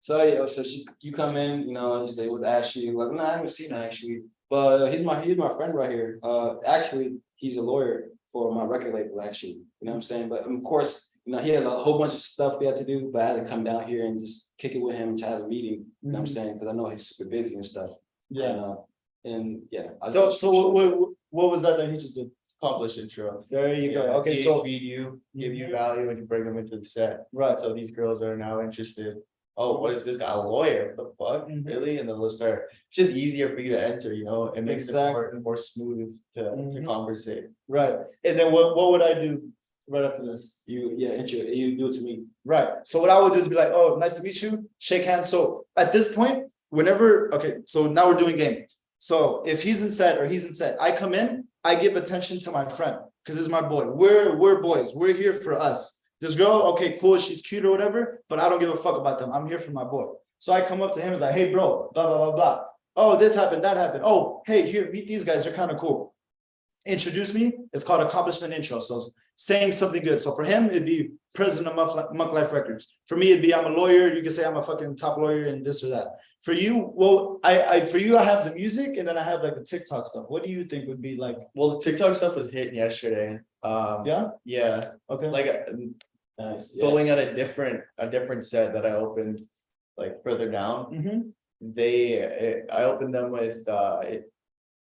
So yeah, so you come in, you know, you say with Ashley, like, no, I haven't seen her actually, but he's my friend right here. Actually, he's a lawyer for my record label, actually. You know what I'm saying? But of course, you know, he has a whole bunch of stuff we have to do, but I had to come down here and just kick it with him to have a meeting. You know what I'm saying? Because I know he's super busy and stuff. Yeah. And yeah. So what was that he just did? Accomplished intro. There you go. Yeah, Okay, so feed you, give you value, and you bring them into the set. right. So these girls are now interested. Oh, what is this guy? A lawyer? What the fuck? Really? And then they'll start. It's just easier for you to enter, you know. It makes it more smooth to conversate. Right. And then what would I do right after this? You do it to me. Right. So what I would do is be like, oh, nice to meet you, shake hands. So at this point, okay, so now we're doing game. So if he's in set or he's in set, I come in I give attention to my friend because it's my boy. We're boys. We're here for us. This girl, okay, cool, she's cute or whatever, but I don't give a fuck about them. I'm here for my boy. So I come up to him, it's like, hey, bro, blah, blah, blah, blah. Oh, this happened, that happened. Oh, hey, here, meet these guys. They're kind of cool. Introduce me. It's called accomplishment intro. So saying something good. So for him, it'd be president of Muck Life Records. For me, it'd be I'm a lawyer. You can say I'm a fucking top lawyer and this or that. For you, well, I have the music and then I have like the TikTok stuff. What do you think would be like? Well, the TikTok stuff was hitting yesterday. Yeah. Yeah, Okay. like Nice. going on a different set that I opened like further down. Mm-hmm. I opened them with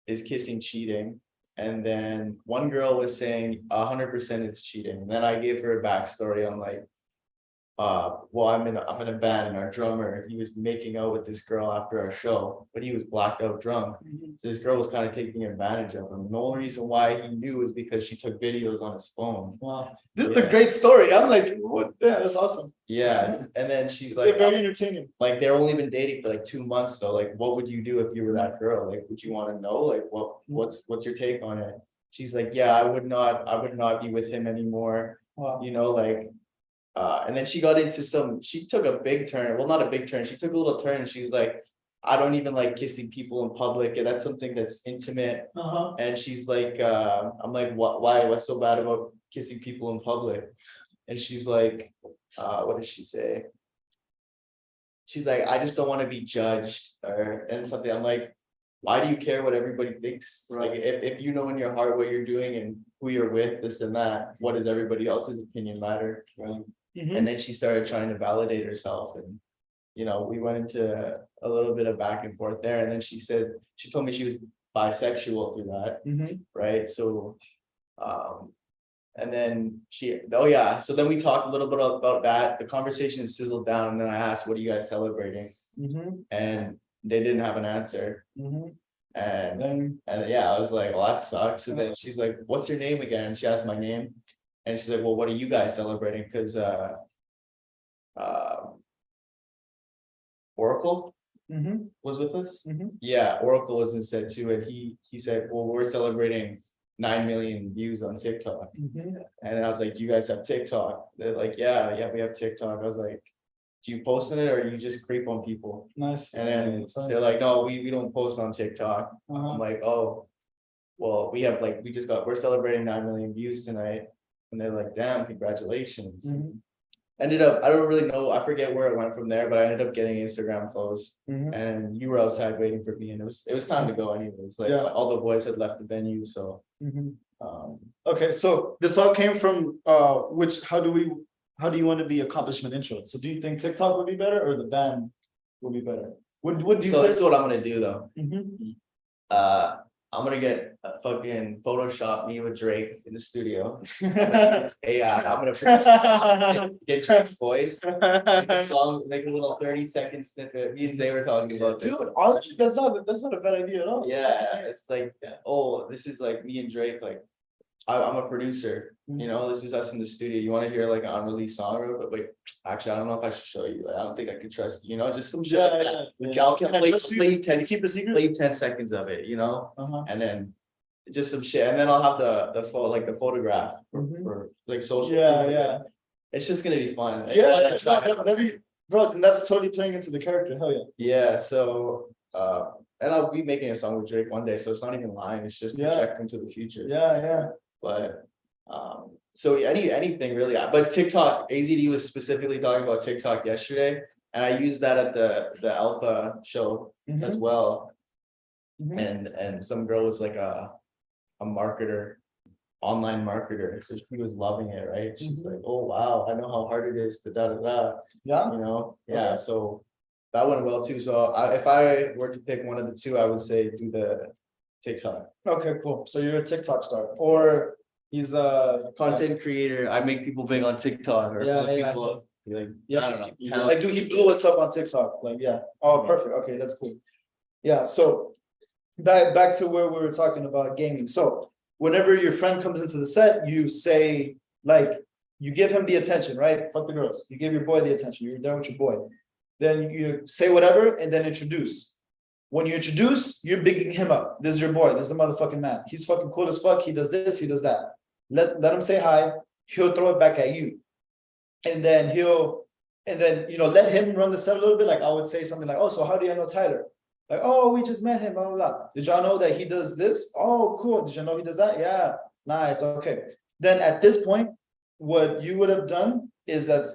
is kissing cheating, and then one girl was saying 100% it's cheating, and then I gave her a backstory on like well, I'm in a band and our drummer, he was making out with this girl after our show, but he was blacked out drunk. So this girl was kind of taking advantage of him. The only reason why he knew is because she took videos on his phone. Wow, this is a great story. I'm like, what? Yeah, that's awesome. Yes, and then she's It's like, very entertaining. like they're only been dating for like 2 months though. Like, what would you do if you were that girl? Like, would you want to know? Like, what's your take on it? She's like, yeah, I would not be with him anymore. Wow. You know, like, and then she got into she took a big turn. Well, not a big turn. She took a little turn and she's like, I don't even like kissing people in public. And that's something that's intimate. And she's like, I'm like, why? What's so bad about kissing people in public? And she's like, what did she say? She's like, I just don't want to be judged and something. I'm like, why do you care what everybody thinks? Like, if you know in your heart what you're doing and who you're with, this and that, what does everybody else's opinion matter? And then she started trying to validate herself, and you know, we went into a little bit of back and forth there. And then she told me she was bisexual through that, right? So, and then so then we talked a little bit about that. The conversation sizzled down, and then I asked, "What are you guys celebrating?" And they didn't have an answer. And yeah, I was like, well, that sucks. And then she's like, what's your name again? She asked my name, and she's like, well, what are you guys celebrating? Because Oracle was with us. Yeah, Oracle was instead too, and he said, well, we're celebrating 9 million views on TikTok. And I was like, do you guys have TikTok? They're like, yeah, we have TikTok. I was like, do you post on it or you just creep on people? Nice. And then they're like, no, we don't post on TikTok. I'm like, oh, well, we're celebrating 9 million views tonight. And they're like, damn, congratulations. Ended up, I don't really know, I forget where it went from there, but I ended up getting Instagram closed. And you were outside waiting for me, and it was time to go anyways. Like, all the boys had left the venue, so okay, so this all came from how do you want to be accomplishment intro? So do you think TikTok would be better or the band would be better? What do you so this is what I'm gonna do though. I'm gonna get a fucking Photoshop me with Drake in the studio. I'm gonna get Drake's voice, make a song, make a little 30-second snippet. Me and Zay were talking about this. Dude, honestly, that's not a bad idea at all. Yeah, it's like, oh, this is like me and Drake, like I'm a producer, you know, this is us in the studio. You want to hear like an unreleased song, but wait, actually, I don't know if I should show you. Like, I don't think I could trust you, you know, just some shit like that. Like, I'll play 10 seconds of it, you know, and then just some shit, and then I'll have the photograph for like social. Yeah. It's just gonna be fun. Bro, then that's totally playing into the character. Hell yeah. Yeah. So, and I'll be making a song with Drake one day, so it's not even lying. It's just projecting to the future. Yeah. But so anything really, but TikTok, AZD was specifically talking about TikTok yesterday, and I used that at the Alpha show as well. And some girl was like a marketer, online marketer, so she was loving it, right? She's like, oh wow, I know how hard it is to Yeah, you know. Okay. So that went well too. So if I were to pick one of the two, I would say do the TikTok. Okay, cool. So you're a TikTok star, or he's a content creator. I make people big on TikTok, or people like, I don't know. Like, dude, he blew us up on TikTok. Like, oh, perfect. Okay, that's cool. Yeah. So back to where we were talking about gaming. So whenever your friend comes into the set, you say, like, you give him the attention, right? Fuck the girls. You give your boy the attention. You're there with your boy. Then you say whatever and then introduce. When you introduce, you're bigging him up. This is your boy. This is the motherfucking man. He's fucking cool as fuck. He does this. He does that. Let him say hi. He'll throw it back at you, and then let him run the set a little bit. Like I would say something like, "Oh, so how do you know Tyler?" Like, "Oh, we just met him. Blah blah blah. Did y'all know that he does this? Oh, cool. Did you know he does that? Yeah, nice. Okay." Then at this point, what you would have done is that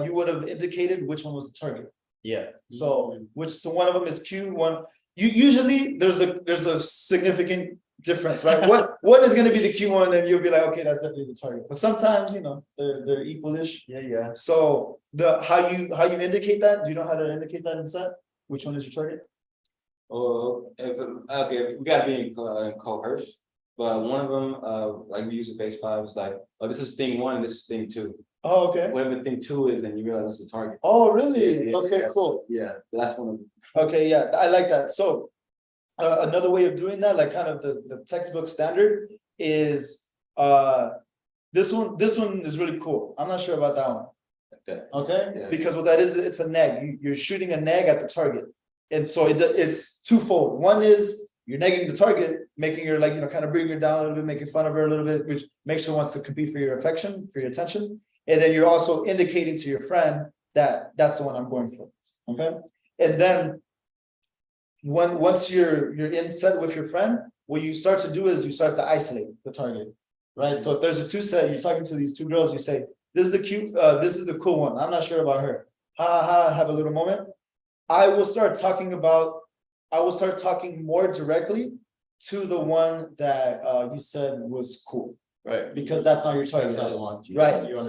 you would have indicated which one was the target. Yeah. So one of them is Q1. You usually there's a significant difference, right? What is going to be the Q1, and you'll be like, okay, that's definitely the target. But sometimes they're equalish. Yeah. So how you indicate that? Do you know how to indicate that in set? Which one is your target? If we gotta be in coerce, but one of them, like we use a base 5, it's like, oh, this is thing 1, and this is thing 2. Oh, okay. Whatever thing 2 is, then you realize it's the target. Oh, really? Yeah, Okay, that's- cool. Yeah, that's one of them. Okay, yeah, I like that. So another way of doing that, like kind of the textbook standard, is this one is really cool. I'm not sure about that one. Okay, Yeah. because what that is, it's a neg. You're shooting a neg at the target, and so it's twofold. One is you're negging the target, making her kind of bringing her down a little bit, making fun of her a little bit, which makes her wants to compete for your affection, for your attention, and then you're also indicating to your friend that that's the one I'm going for. Okay, and then once you're in set with your friend, what you start to do is you start to isolate the target, right? So if there's a 2 set, you're talking to these 2 girls, you say, this is the cute, this is the cool one. I'm not sure about her. Ha ha ha, have a little moment. I will start talking more directly to the one that you said was cool, Right. because that's not your target. That's not the one. Right.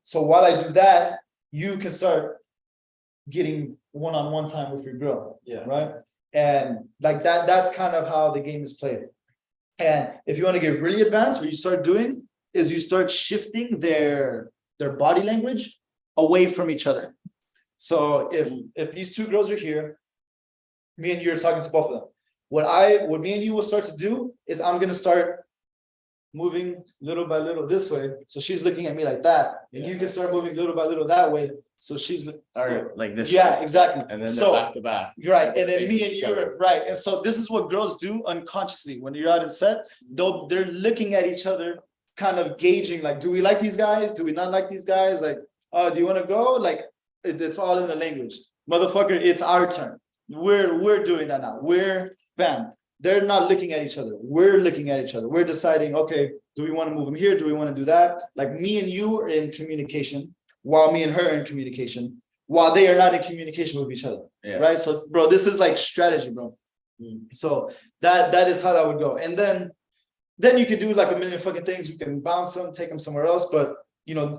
So while I do that, you can start getting one-on-one time with your girl. Yeah. Right. And like that's kind of how the game is played. And if you want to get really advanced, what you start doing is you start shifting their body language away from each other. So if these 2 girls are here, me and you are talking to both of them. What me and you will start to do is I'm gonna start moving little by little this way. So she's looking at me like that. And you can start moving little by little that way. So she's Like this. yeah, exactly. And then So- they're back to back. Right, and then me Facing and each you other. are right, and so this is what girls do unconsciously when you're out in set. They're looking at each other, kind of gauging, like, do we like these guys? Do we not like these guys? Like, do you want to go? Like, it's all in the language, motherfucker. It's our turn. We're doing that now. Bam. They're not looking at each other. We're looking at each other. We're deciding, okay, do we want to move them here? Do we want to do that? Like me and you are in communication, while me and her are in communication, while they are not in communication with each other. Yeah. Right. So, bro, this is like strategy, bro. So that is how that would go. And then you can do like a million fucking things. You can bounce them, take them somewhere else. But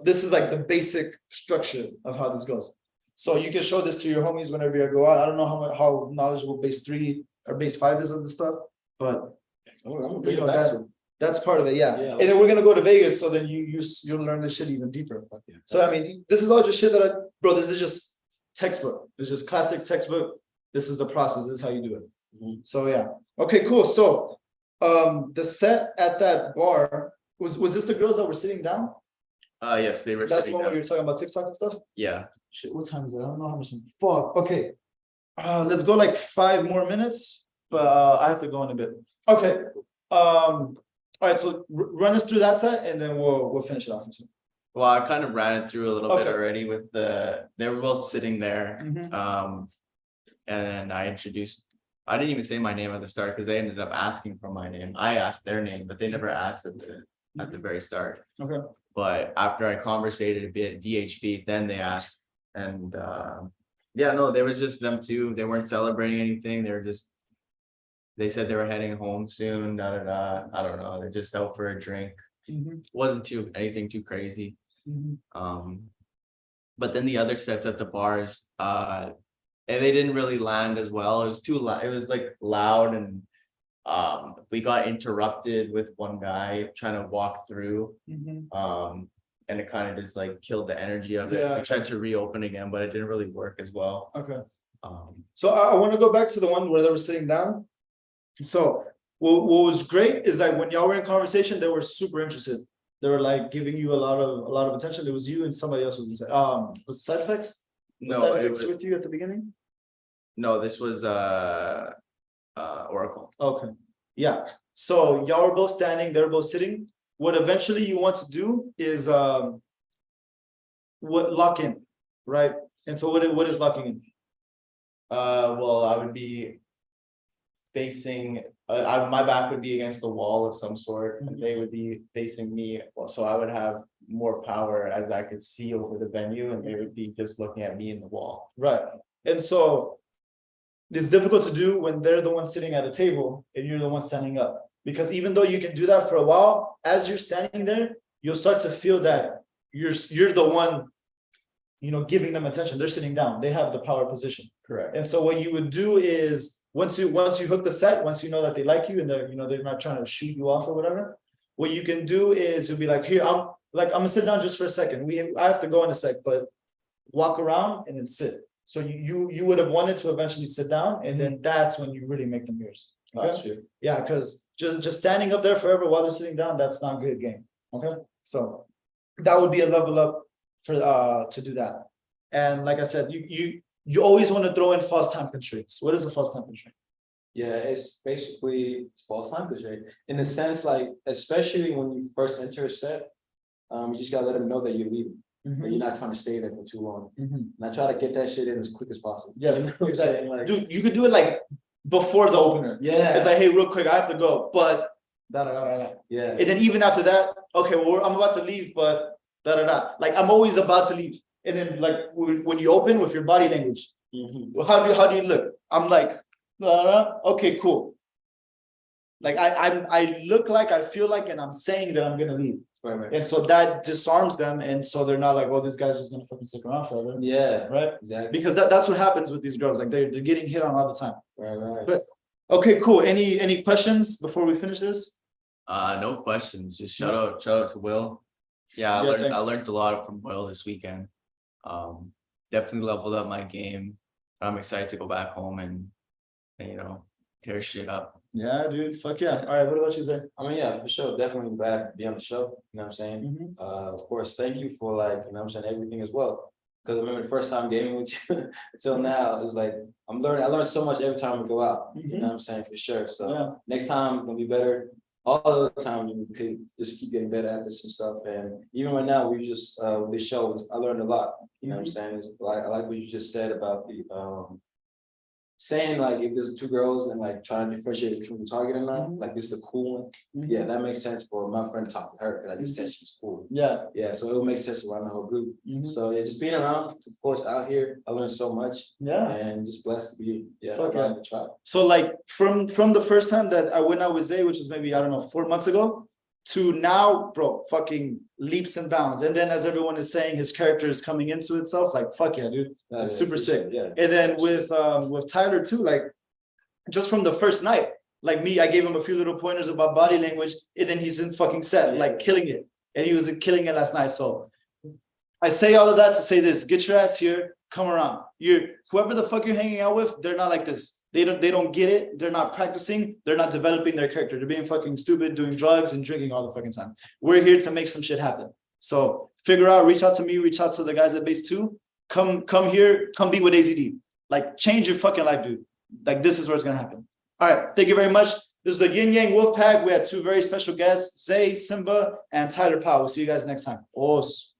this is like the basic structure of how this goes. So you can show this to your homies whenever you go out. I don't know how knowledgeable base 3 or base 5 is of this stuff, but that's part of it. Yeah. And then we're gonna go to Vegas, so then you'll learn this shit even deeper. So I mean, this is all just shit bro, this is just textbook. It's just classic textbook. This is the process. This is how you do it. So yeah. Okay, cool. So the set at that bar, was this the girls that were sitting down? Yes, they were That's sitting the one where down. you're talking about TikTok and stuff? Yeah. Shit, what time is it? I don't know how much. Fuck. Okay. Let's go like 5 more minutes, but I have to go in a bit. Okay. All right. So run us through that set, and then we'll finish it off. Well, I kind of ran it through a little bit Okay. already with they were both sitting there. Mhm. And then I didn't even say my name at the start because they ended up asking for my name. I asked their name, but they never asked at the very start. Okay. But after I conversated a bit DHB, then they asked. And yeah, no, there was just them two. They weren't celebrating anything. They said they were heading home soon. Da da da. I don't know. They're just out for a drink. Mhm. Wasn't anything too crazy. Mhm. But then the other sets at the bars, and they didn't really land as well. It was too loud. It was like loud, and we got interrupted with one guy trying to walk through. Mhm. And it kind of just like killed the energy of it. Yeah. We tried to reopen again, but it didn't really work as well. Okay. Um, So I want to go back to the one where they were sitting down. So what was great is that when y'all were in conversation, they were super interested. They were like giving you a lot of attention. It was you and somebody else was inside. Was side effects? Was no, side it effects was with you at the beginning? No, this was Oracle. Okay, yeah. So y'all are both standing, they're both sitting. What eventually you want to do is what lock in, right? And so what is locking in? Well, I would be facing, my back would be against the wall of some sort, and they would be facing me. Well, so I would have more power as I could see over the venue, and they would be just looking at me in the wall. Right. And so it's difficult to do when they're the one sitting at a table and you're the one standing up. Because even though you can do that for a while, as you're standing there, you'll start to feel that you're the one, giving them attention. They're sitting down, they have the power position. Correct. And so what you would do is once you hook the set, once you know that they like you and they're not trying to shoot you off or whatever, what you can do is you'll be like, here, I'm gonna sit down just for a second. I have to go in a sec, but walk around and then sit. So you would have wanted to eventually sit down, and then that's when you really make them yours. Okay? Yeah, because just standing up there forever while they're sitting down, that's not good game. Okay, so that would be a level up for to do that. And like I said, you always want to throw in false time constraints. What is a false time constraint? Yeah, it's basically false time constraint in a sense, like especially when you first enter a set, you just gotta let them know that you're leaving. But you're not trying to stay there for too long. And I try to get that shit in as quick as possible. Yes, You know what I'm saying? Like, dude, you could do it like before the opener. yeah, It's like, hey, real quick, I have to go, but da da da da da. yeah, And then even after that, okay, well, I'm about to leave, but da da da. Like I'm always about to leave. And then like when you open with your body language, how do you look? I'm like, da, da, da. Okay, cool. Like I look like, I feel like, and I'm saying that I'm gonna leave. right. And so that disarms them, and so they're not like, oh, this guy's just gonna fucking stick around forever. Yeah, Right? exactly. Because that's what happens with these girls. Like they're getting hit on all the time. Right. But okay, cool. Any questions before we finish this? No questions. Just shout out to Will. Yeah, I thanks. learned a lot from Will this weekend. Definitely leveled up my game. I'm excited to go back home and tear shit up. Yeah, dude. Fuck yeah. All right. What about you, Zay? I mean, yeah, for sure. Definitely glad to be on the show. You know what I'm saying? Of course, thank you for everything as well. Because I remember the first time gaming with you until now, it was like I learn so much every time we go out. You know what I'm saying? For sure. So next time gonna be better. All the time we could just keep getting better at this and stuff. And even right now, we just with this show, I learned a lot. You know what I'm saying? I like what you just said about the saying like if there's two girls and like trying to differentiate between the target and not, like this is the cool one. Yeah, that makes sense for my friend to talk to her because I just said she's cool. Yeah, so it will make sense around the whole group. So yeah, just being around, of course, out here, I learned so much. And just blessed to be around the tribe. So like from the first time that I went out with Zay, which was maybe, I don't know, 4 months ago, to now, bro, fucking leaps and bounds. And then as everyone is saying, his character is coming into itself, like, fuck yeah, dude. It's super sick. Yeah. And then with Tyler too, like just from the first night, like me, I gave him a few little pointers about body language, and then he's in fucking set, like killing it. And he was killing it last night. So I say all of that to say this: get your ass here, come around. Whoever the fuck you're hanging out with, they're not like this. They don't get it. They're not practicing. They're not developing their character. They're being fucking stupid, doing drugs and drinking all the fucking time. We're here to make some shit happen. So figure out, reach out to me, reach out to the guys at Base 2. Come here, come be with AZD. Like change your fucking life, dude. Like this is where it's gonna happen. All right, thank you very much. This is the Yin Yang Wolf Pack. We had two very special guests, Zay, Simba, and Tyler Powell. We'll see you guys next time. Os.